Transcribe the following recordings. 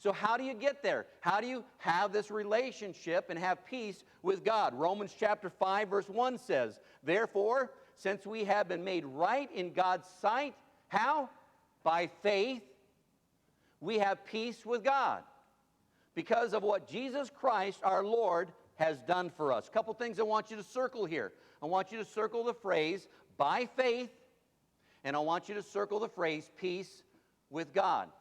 So how do you get there? How do you have this relationship and have peace with God? Romans chapter 5 verse 1 says, "Therefore, since we have been made right in God's sight," how? By faith, we have peace with God because of what Jesus Christ, our Lord, has done for us. A couple things I want you to circle here. I want you to circle the phrase, "by faith," and I want you to circle the phrase, "peace with God."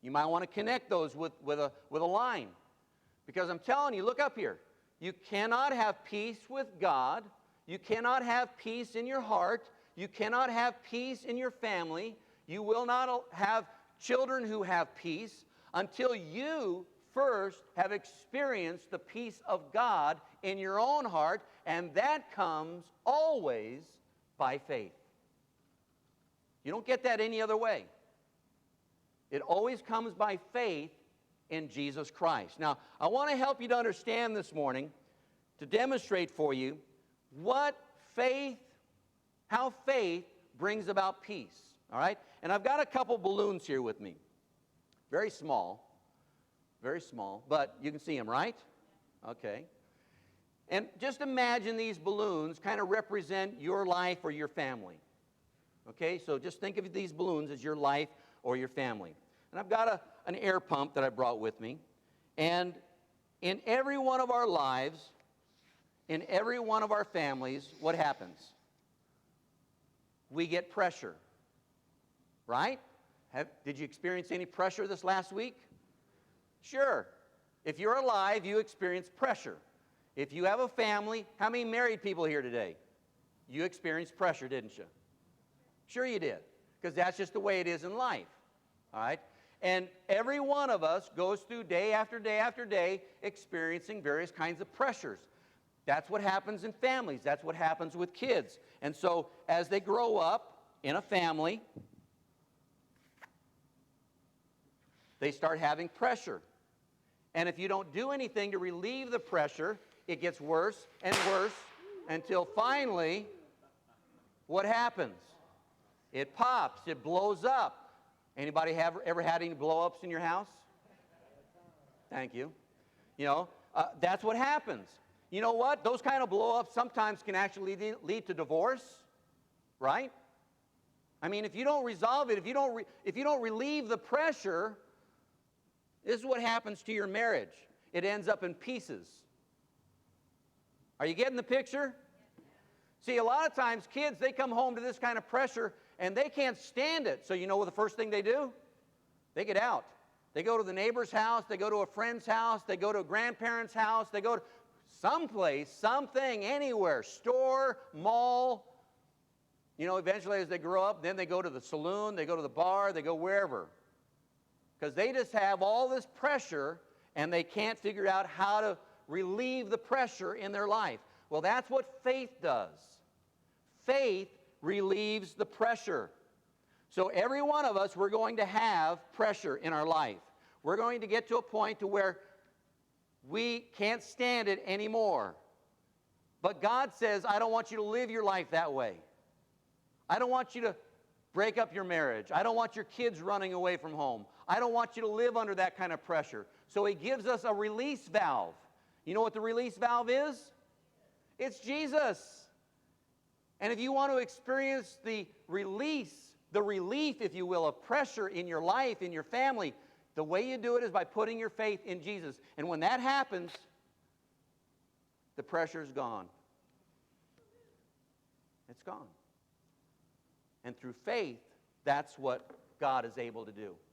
You might want to connect those with a line. Because I'm telling you, look up here. You cannot have peace with God. You cannot have peace in your heart. You cannot have peace in your family. You will not have children who have peace until you first have experienced the peace of God in your own heart, and that comes always by faith. You don't get that any other way. It always comes by faith in Jesus Christ. Now, I want to help you to understand this morning, to demonstrate for you how faith brings about peace. All right? And I've got a couple balloons here with me. Very small, but you can see them, right? Okay. And just imagine these balloons kind of represent your life or your family. Okay, so just think of these balloons as your life or your family. And I've got an air pump that I brought with me. And in every one of our lives, in every one of our families, what happens? We get pressure, right? Did you experience any pressure this last week? Sure. If you're alive, you experience pressure. If you have a family, how many married people here today? You experienced pressure, didn't you? Sure you did, because that's just the way it is in life, all right? And every one of us goes through day after day after day experiencing various kinds of pressures. That's what happens in families. That's what happens with kids. And so as they grow up in a family, they start having pressure. And if you don't do anything to relieve the pressure, it gets worse and worse until finally, what happens? It pops. It blows up. Anybody ever had any blow-ups in your house? Thank you. You know, that's what happens. You know what? Those kind of blow-ups sometimes can actually lead to divorce, right? I mean, if you don't resolve it, if you don't relieve the pressure, this is what happens to your marriage. It ends up in pieces. Are you getting the picture? See, a lot of times kids, they come home to this kind of pressure and they can't stand it. So you know what the first thing they do? They get out. They go to the neighbor's house. They go to a friend's house. They go to a grandparent's house. They go to someplace, something, anywhere, store, mall. You know, eventually as they grow up, then they go to the saloon, they go to the bar, they go wherever. Because they just have all this pressure and they can't figure out how to relieve the pressure in their life. Well, that's what faith does. Faith relieves the pressure. So every one of us, we're going to have pressure in our life. We're going to get to a point to where we can't stand it anymore. But God says, I don't want you to live your life that way. I don't want you to break up your marriage. I don't want your kids running away from home. I don't want you to live under that kind of pressure. So He gives us a release valve. You know what the release valve is? It's Jesus. And if you want to experience the relief, if you will, of pressure in your life, in your family, the way you do it is by putting your faith in Jesus. And when that happens, the pressure's gone. It's gone. And through faith, that's what God is able to do.